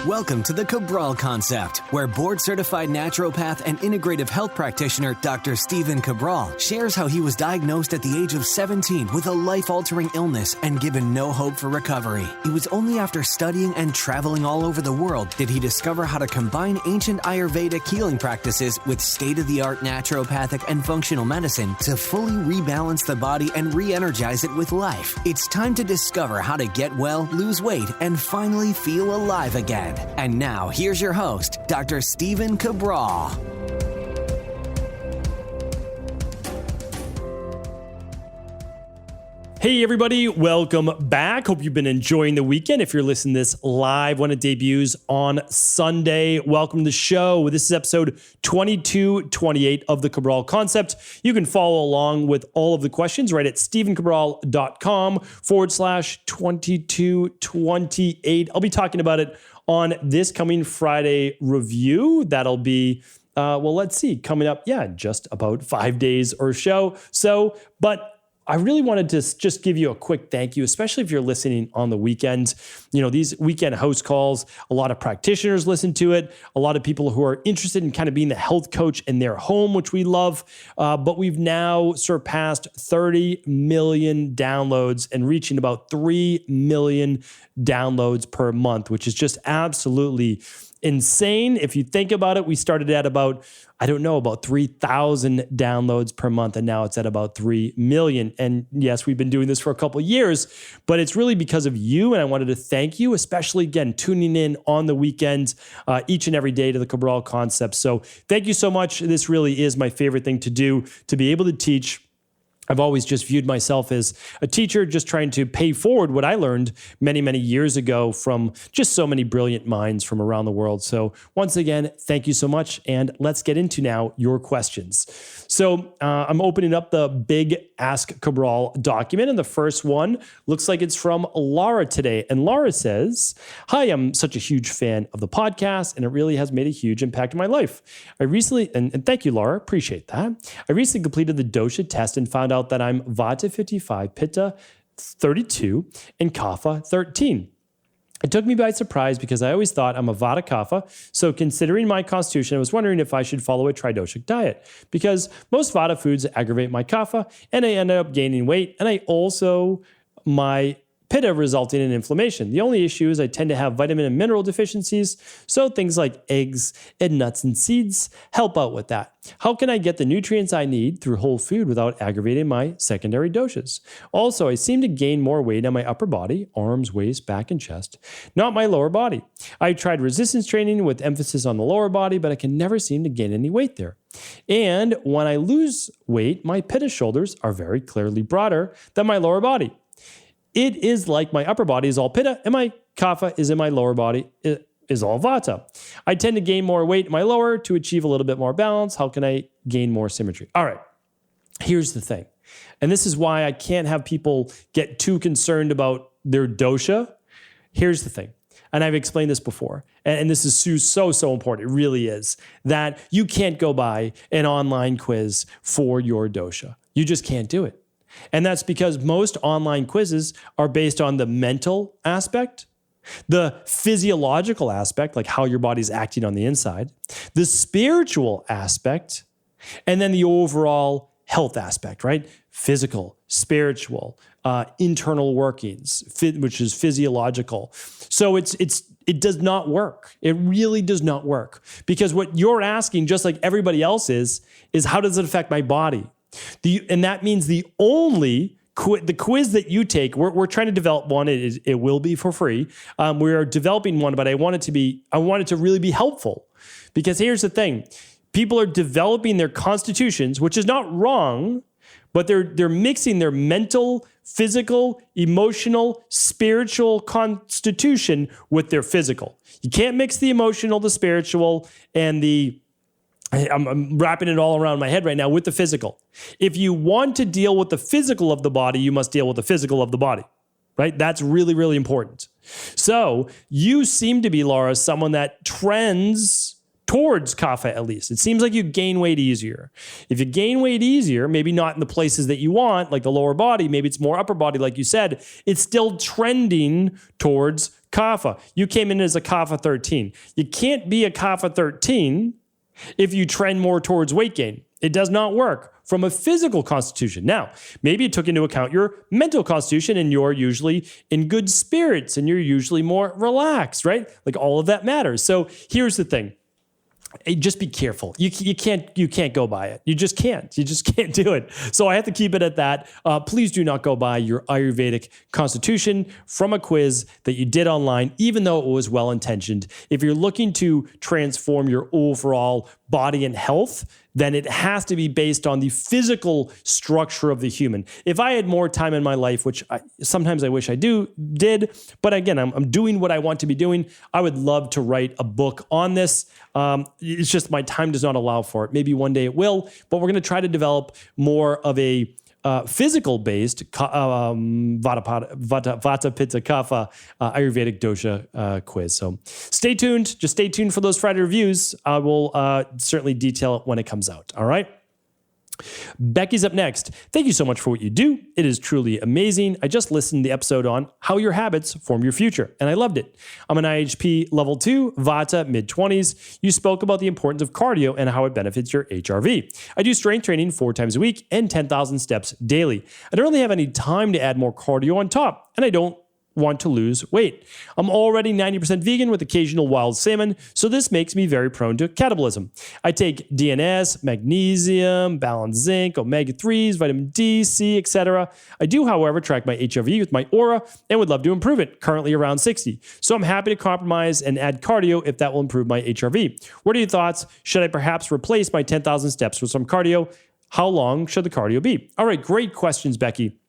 Welcome to the Cabral Concept, where board-certified naturopath and integrative health practitioner Dr. Cabral shares how he was diagnosed at the age of 17 with a life-altering illness and given no hope for recovery. It was only after studying and traveling all over the world did he discover how to combine ancient Ayurvedic healing practices with state-of-the-art naturopathic and functional medicine to fully rebalance the body and re-energize it with life. It's time to discover how to get well, lose weight, and finally feel alive again. And now, here's your host, Dr. Cabral. Hey everybody, welcome back. Hope you've been enjoying the weekend. If you're listening to this live when it debuts on Sunday, welcome to the show. This is episode 2228 of the Cabral Concept. You can follow along with all of the questions right at stephencabral.com/2228. I'll be talking about it on this coming Friday review. That'll be, let's see, coming up, just about 5 days or so. But I really wanted to just give you a quick thank you, especially if you're listening on the weekends. You know, these weekend house calls, a lot of practitioners listen to it, a lot of people who are interested in kind of being the health coach in their home, which we love. But we've now surpassed 30 million downloads and reaching about 3 million downloads per month, which is just absolutely insane. If you think about it, we started at about 3,000 downloads per month, and now it's at about 3 million. And yes, we've been doing this for a couple of years, but it's really because of you. And I wanted to thank you, especially again, tuning in on the weekends, each and every day to the Cabral Concept. So thank you so much. This really is my favorite thing to do, to be able to teach. I've always just viewed myself as a teacher, just trying to pay forward what I learned many, many years ago from just so many brilliant minds from around the world. So once again, thank you so much. And let's get into now your questions. So I'm opening up the big Ask Cabral document. And the first one looks like it's from Laura today. And Laura says, "Hi, I'm such a huge fan of the podcast, and it really has made a huge impact in my life. I recently," and thank you, Laura, appreciate that. "I recently completed the Dosha test and found out that I'm Vata 55, Pitta 32, and Kapha 13. It took me by surprise because I always thought I'm a Vata-Kapha. So considering my constitution, I was wondering if I should follow a tridoshic diet because most Vata foods aggravate my Kapha and I ended up gaining weight. And I also, my Pitta resulting in inflammation. The only issue is I tend to have vitamin and mineral deficiencies, so things like eggs and nuts and seeds help out with that. How can I get the nutrients I need through whole food without aggravating my secondary doshas? Also, I seem to gain more weight on my upper body, arms, waist, back, and chest, not my lower body. I tried resistance training with emphasis on the lower body, but I can never seem to gain any weight there. And when I lose weight, my Pitta shoulders are very clearly broader than my lower body. It is like my upper body is all Pitta and my Kapha is in my lower body is all Vata. I tend to gain more weight in my lower to achieve a little bit more balance. How can I gain more symmetry?" All right, here's the thing. And this is why I can't have people get too concerned about their dosha. Here's the thing. And I've explained this before. And this is so important. It really is. That you can't go by an online quiz for your dosha. You just can't do it. And that's because most online quizzes are based on the mental aspect, the physiological aspect, like how your body's acting on the inside, the spiritual aspect, and then the overall health aspect, right? Physical, spiritual, internal workings, which is physiological. So it does not work. It really does not work. Because what you're asking, just like everybody else is how does it affect my body? And that means the only the quiz that you take, we're trying to develop one. It will be for free. We are developing one, but I want it to really be helpful. Because here's the thing. People are developing their constitutions, which is not wrong, but they're mixing their mental, physical, emotional, spiritual constitution with their physical. You can't mix the emotional, the spiritual, and I'm wrapping it all around my head right now with the physical. If you want to deal with the physical of the body, you must deal with the physical of the body, right? That's really, really important. So you seem to be, Laura, someone that trends towards Kapha at least. It seems like you gain weight easier. If you gain weight easier, maybe not in the places that you want, like the lower body, maybe it's more upper body, like you said, it's still trending towards Kapha. You came in as a Kapha 13. You can't be a Kapha 13 if you trend more towards weight gain. It does not work from a physical constitution. Now, maybe it took into account your mental constitution and you're usually in good spirits and you're usually more relaxed, right? Like all of that matters. So here's the thing. Just be careful. You can't go by it. You just can't do it. So I have to keep it at that. Please do not go by your Ayurvedic constitution from a quiz that you did online, even though it was well-intentioned. If you're looking to transform your overall body and health, then it has to be based on the physical structure of the human. If I had more time in my life, which sometimes I wish I did, but again, I'm doing what I want to be doing. I would love to write a book on this. It's just my time does not allow for it. Maybe one day it will, but we're going to try to develop more of a physical-based Vata, Pitta, Kapha, Ayurvedic dosha quiz. So stay tuned. Just stay tuned for those Friday reviews. I will certainly detail it when it comes out. All right. Becky's up next. Thank you so much for what you do. It is truly amazing. I just listened to the episode on how your habits form your future, and I loved it. I'm an IHP level 2, Vata, mid-20s. You spoke about the importance of cardio and how it benefits your HRV. I do strength training 4 times a week and 10,000 steps daily. I don't really have any time to add more cardio on top, and I don't want to lose weight. I'm already 90% vegan with occasional wild salmon, so this makes me very prone to catabolism. I take DNS, magnesium, balanced zinc, omega-3s, vitamin D, C, etc. I do, however, track my HRV with my Oura and would love to improve it, currently around 60. So I'm happy to compromise and add cardio if that will improve my HRV. What are your thoughts? Should I perhaps replace my 10,000 steps with some cardio? How long should the cardio be? All right, great questions, Becky.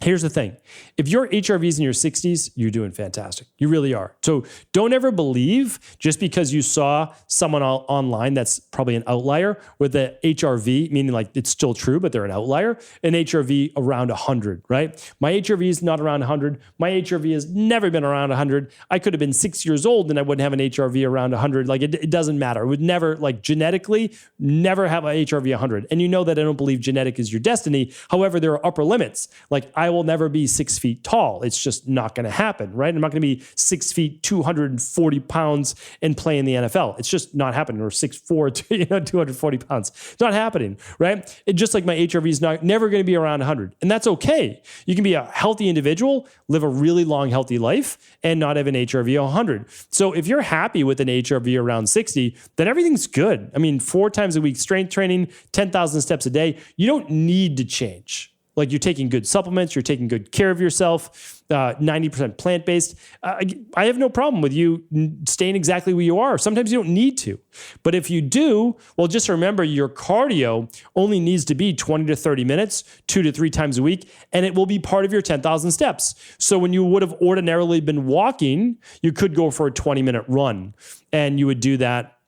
Here's the thing. If your HRV is in your 60s, you're doing fantastic. You really are. So don't ever believe just because you saw someone online that's probably an outlier with the HRV, meaning like it's still true, but they're an outlier, an HRV around 100, right? My HRV is not around 100. My HRV has never been around 100. I could have been 6 years old and I wouldn't have an HRV around 100. Like it doesn't matter. It would never, like genetically, never have a HRV 100. And you know that I don't believe genetic is your destiny. However, there are upper limits. Like I will never be 6 feet tall. It's just not going to happen, right? I'm not going to be 6 feet, 240 pounds and play in the NFL. It's just not happening. Or 6'4", 240 pounds. It's not happening, right? It just like my HRV is never going to be around 100. And that's okay. You can be a healthy individual, live a really long, healthy life, and not have an HRV 100. So if you're happy with an HRV around 60, then everything's good. I mean, 4 times a week strength training, 10,000 steps a day. You don't need to change. Like you're taking good supplements, you're taking good care of yourself, 90% plant-based. I have no problem with you staying exactly where you are. Sometimes you don't need to. But if you do, well, just remember your cardio only needs to be 20 to 30 minutes, 2 to 3 times a week, and it will be part of your 10,000 steps. So when you would have ordinarily been walking, you could go for a 20-minute run, and you would do that.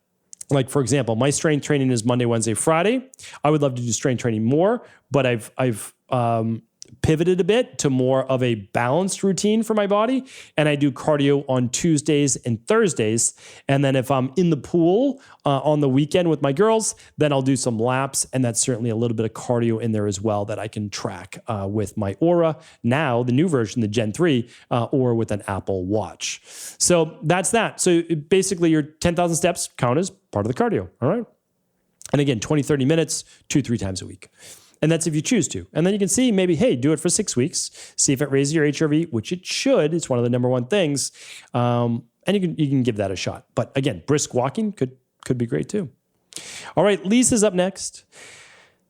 Like, for example, my strength training is Monday, Wednesday, Friday. I would love to do strength training more, but I've pivoted a bit to more of a balanced routine for my body. And I do cardio on Tuesdays and Thursdays. And then if I'm in the pool on the weekend with my girls, then I'll do some laps. And that's certainly a little bit of cardio in there as well that I can track with my Oura. Now, the new version, the Gen 3, or with an Apple Watch. So that's that. So basically your 10,000 steps count as part of the cardio. All right. And again, 20, 30 minutes, 2-3 times a week. And that's if you choose to. And then you can see maybe, hey, do it for 6 weeks. See if it raises your HRV, which it should. It's one of the number one things. And you can give that a shot. But again, brisk walking could be great too. All right, Lisa's up next.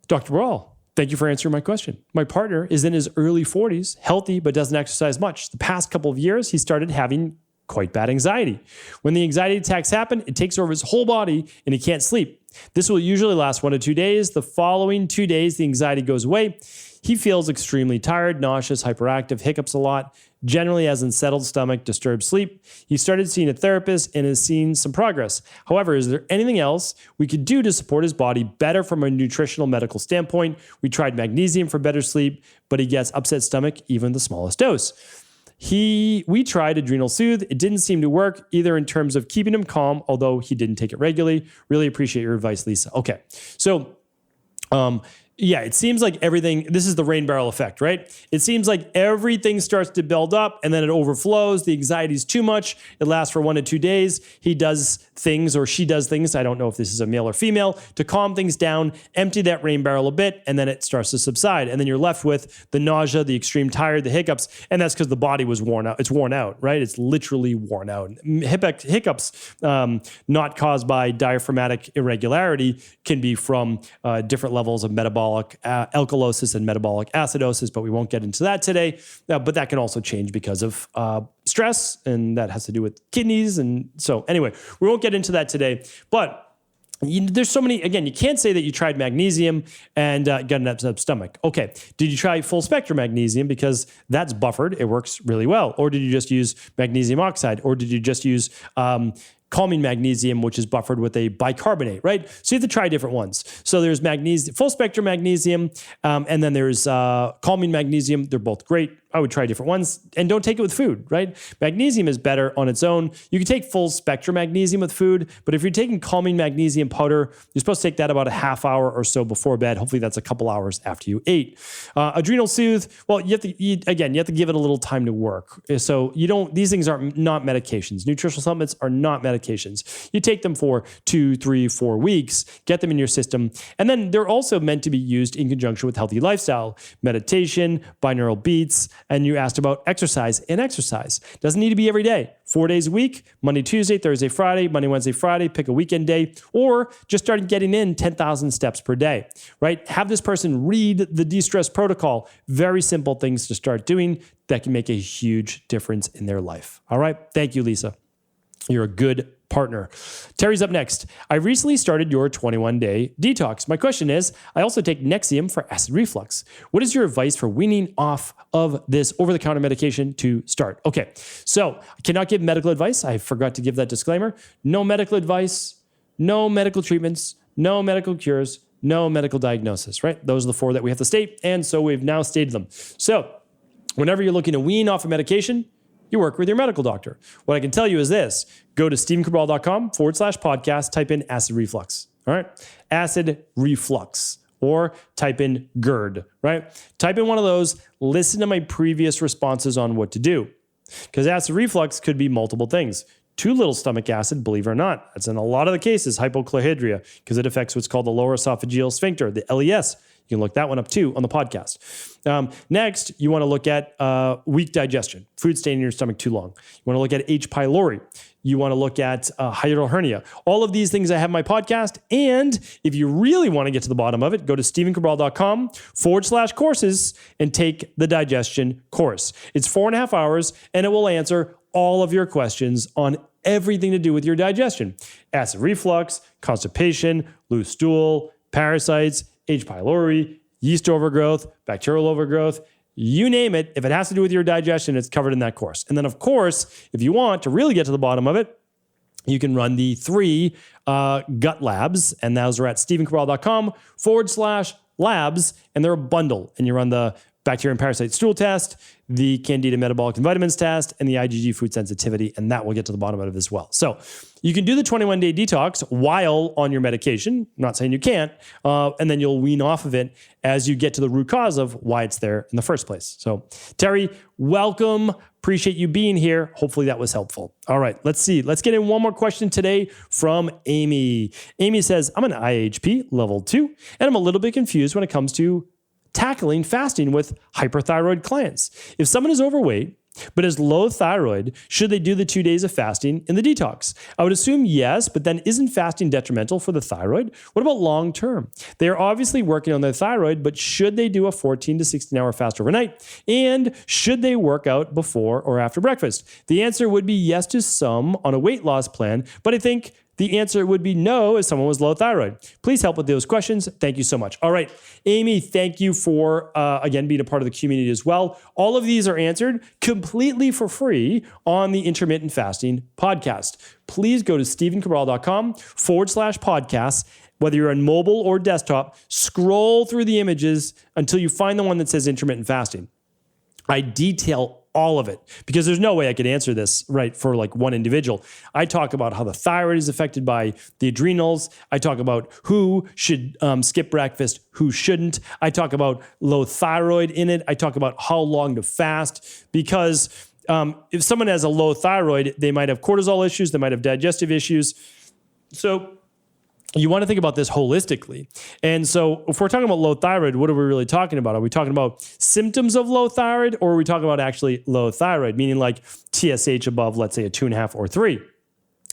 Dr. Cabral, thank you for answering my question. My partner is in his early 40s, healthy, but doesn't exercise much. The past couple of years, he started having quite bad anxiety. When the anxiety attacks happen, it takes over his whole body and he can't sleep. This will usually last 1 to 2 days. The following 2 days, the anxiety goes away. He feels extremely tired, nauseous, hyperactive, hiccups a lot, generally has unsettled stomach, disturbed sleep. He started seeing a therapist and has seen some progress. However, is there anything else we could do to support his body better from a nutritional medical standpoint? We tried magnesium for better sleep, but he gets upset stomach, even the smallest dose. We tried adrenal soothe. It didn't seem to work either in terms of keeping him calm, although he didn't take it regularly. Really appreciate your advice, Lisa. Okay. So, Yeah, it seems like everything, this is the rain barrel effect, right? It seems like everything starts to build up and then it overflows. The anxiety is too much. It lasts for 1 to 2 days. He does things or she does things, I don't know if this is a male or female, to calm things down, empty that rain barrel a bit, and then it starts to subside. And then you're left with the nausea, the extreme tired, the hiccups, and that's because the body was worn out. It's worn out, right? It's literally worn out. Hiccups, not caused by diaphragmatic irregularity, can be from different levels of metabolic alkalosis and metabolic acidosis, but we won't get into that today. But that can also change because of stress, and that has to do with kidneys. And so anyway, we won't get into that today. But there's so many, again, you can't say that you tried magnesium and got an upset stomach. Okay, did you try full spectrum magnesium? Because that's buffered, it works really well. Or did you just use magnesium oxide? Or did you just use calming magnesium, which is buffered with a bicarbonate, right? So you have to try different ones. So there's magnesium, full spectrum magnesium, and then there's calming magnesium. They're both great. I would try different ones, and don't take it with food, right? Magnesium is better on its own. You can take full spectrum magnesium with food, but if you're taking calming magnesium powder, you're supposed to take that about a half hour or so before bed. Hopefully that's a couple hours after you ate. Adrenal soothe, well, you have to give it a little time to work. So these things are not medications. Nutritional supplements are not medications. You take them for 2, 3, 4 weeks, get them in your system, and then they're also meant to be used in conjunction with healthy lifestyle, meditation, binaural beats. And you asked about exercise, and exercise doesn't need to be every day. 4 days a week, Monday, Tuesday, Thursday, Friday, Monday, Wednesday, Friday, pick a weekend day, or just start getting in 10,000 steps per day, right? Have this person read the de-stress protocol. Very simple things to start doing that can make a huge difference in their life. All right. Thank you, Lisa. You're a good partner. Terry's up next. I recently started your 21-day detox. My question is, I also take Nexium for acid reflux. What is your advice for weaning off of this over-the-counter medication to start? Okay, so I cannot give medical advice. I forgot to give that disclaimer. No medical advice, no medical treatments, no medical cures, no medical diagnosis, right? Those are the 4 that we have to state, and so we've now stated them. So whenever you're looking to wean off a medication, you work with your medical doctor. What I can tell you is this: go to stevencabral.com/podcast, type in acid reflux. All right. Acid reflux, or type in GERD, right? Type in one of those, listen to my previous responses on what to do. Because acid reflux could be multiple things. Too little stomach acid, believe it or not. That's in a lot of the cases, hypochlorhydria, because it affects what's called the lower esophageal sphincter, the LES. You can look that one up too on the podcast. Next, you want to look at weak digestion, food staying in your stomach too long. You want to look at H. pylori. You want to look at hiatal hernia. All of these things I have in my podcast. And if you really want to get to the bottom of it, go to stevencabral.com/courses and take the digestion course. It's 4.5 hours, and it will answer all of your questions on everything to do with your digestion. Acid reflux, constipation, loose stool, parasites, H. pylori, yeast overgrowth, bacterial overgrowth, you name it. If it has to do with your digestion, it's covered in that course. And then, of course, if you want to really get to the bottom of it, you can run the 3 gut labs, and those are at stevencabral.com/labs, and they're a bundle. And you run the bacteria and parasite stool test, the Candida metabolic and vitamins test, and the IgG food sensitivity, and that will get to the bottom of it as well. So you can do the 21-day detox while on your medication. I'm not saying you can't, and then you'll wean off of it as you get to the root cause of why it's there in the first place. So Terry, welcome. Appreciate you being here. Hopefully that was helpful. All right, let's see. Let's get in one more question today from Amy. Amy says, I'm an IHP level 2, and I'm a little bit confused when it comes to tackling fasting with hyperthyroid clients. If someone is overweight but has low thyroid, should they do the 2 days of fasting in the detox? I would assume yes, but then isn't fasting detrimental for the thyroid? What about long term? They are obviously working on their thyroid, but should they do a 14 to 16 hour fast overnight? And should they work out before or after breakfast? The answer would be yes to some on a weight loss plan, but I think the answer would be no if someone was low thyroid. Please help with those questions. Thank you so much. All right, Amy, thank you for, again, being a part of the community as well. All of these are answered completely for free on the Intermittent Fasting podcast. Please go to stevencabral.com/podcasts. Whether you're on mobile or desktop, scroll through the images until you find the one that says intermittent fasting. I detail all of it, because there's no way I could answer this right for like one individual. I talk about how the thyroid is affected by the adrenals. I talk about who should skip breakfast, who shouldn't. I talk about low thyroid in it. I talk about how long to fast, because if someone has a low thyroid, they might have cortisol issues, they might have digestive issues. So you want to think about this holistically. And so if we're talking about low thyroid, what are we really talking about? Are we talking about symptoms of low thyroid, or are we talking about actually low thyroid, meaning like TSH above, let's say, a 2.5 or 3?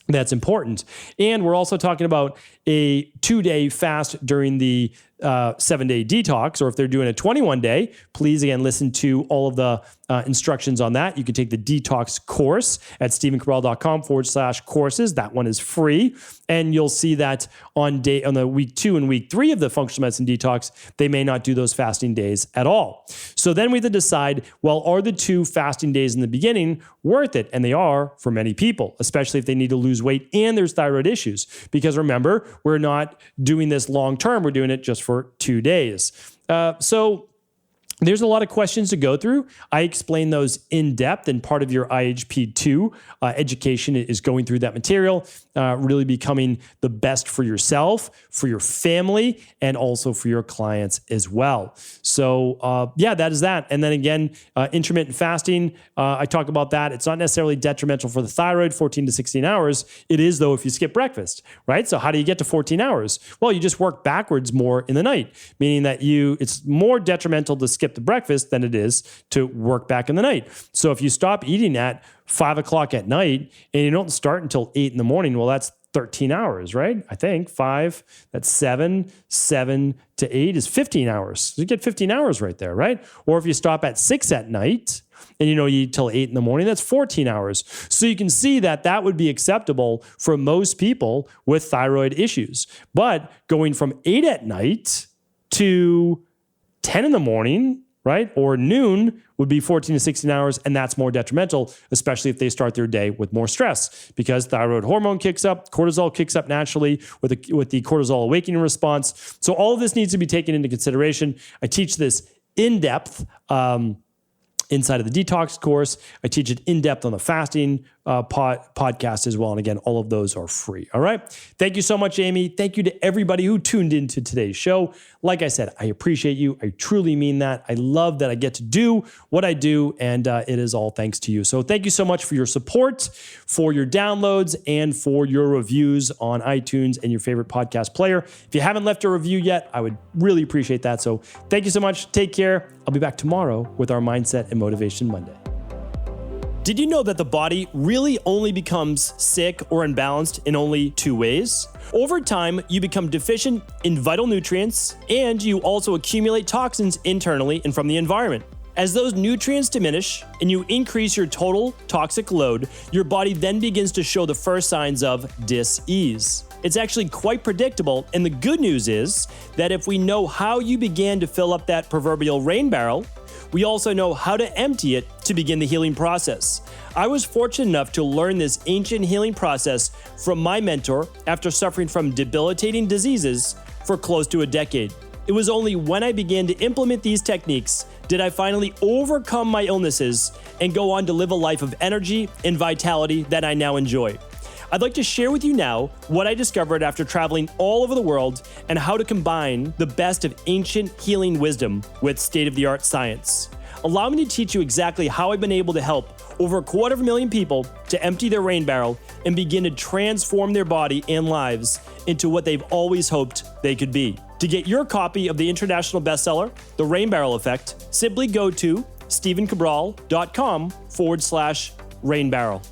That's important. And we're also talking about a 2-day fast during the 7-day detox, or if they're doing a 21-day, please again listen to all of the instructions on that. You can take the detox course at stevencabral.com/courses. That one is free, and you'll see that on the week 2 and week 3 of the functional medicine detox, they may not do those fasting days at all. So then we have to decide, well, are the 2 fasting days in the beginning worth it? And they are for many people, especially if they need to lose weight and there's thyroid issues. Because remember, we're not doing this long term. We're doing it just for 2 days. So there's a lot of questions to go through. I explain those in depth, and part of your IHP 2 education is going through that material, really becoming the best for yourself, for your family, and also for your clients as well. So that is that. And then again, intermittent fasting, I talk about that. It's not necessarily detrimental for the thyroid, 14 to 16 hours. It is though if you skip breakfast, right? So how do you get to 14 hours? Well, you just work backwards more in the night, meaning that it's more detrimental to skip the breakfast than it is to work back in the night. So if you stop eating at 5 o'clock at night and you don't start until 8 in the morning, well, that's 13 hours, right? I think 5, that's 7 to 8 is 15 hours. So you get 15 hours right there, right? Or if you stop at 6 at night and you eat till 8 in the morning, that's 14 hours. So you can see that would be acceptable for most people with thyroid issues. But going from 8 at night to 10 in the morning, right, or noon would be 14 to 16 hours, and that's more detrimental, especially if they start their day with more stress, because thyroid hormone kicks up, cortisol kicks up naturally with the cortisol awakening response. So all of this needs to be taken into consideration. I teach this in depth inside of the detox course. I teach it in depth on the fasting podcast as well. And again, all of those are free. All right. Thank you so much, Amy. Thank you to everybody who tuned into today's show. Like I said, I appreciate you. I truly mean that. I love that I get to do what I do, and it is all thanks to you. So thank you so much for your support, for your downloads, and for your reviews on iTunes and your favorite podcast player. If you haven't left a review yet, I would really appreciate that. So thank you so much. Take care. I'll be back tomorrow with our Mindset and Motivation Monday. Did you know that the body really only becomes sick or imbalanced in only 2 ways? Over time, you become deficient in vital nutrients, and you also accumulate toxins internally and from the environment. As those nutrients diminish and you increase your total toxic load, your body then begins to show the first signs of dis-ease. It's actually quite predictable, and the good news is that if we know how you began to fill up that proverbial rain barrel, we also know how to empty it to begin the healing process. I was fortunate enough to learn this ancient healing process from my mentor after suffering from debilitating diseases for close to a decade. It was only when I began to implement these techniques did I finally overcome my illnesses and go on to live a life of energy and vitality that I now enjoy. I'd like to share with you now what I discovered after traveling all over the world and how to combine the best of ancient healing wisdom with state-of-the-art science. Allow me to teach you exactly how I've been able to help over 250,000 people to empty their rain barrel and begin to transform their body and lives into what they've always hoped they could be. To get your copy of the international bestseller, The Rain Barrel Effect, simply go to stevencabral.com/rainbarrel.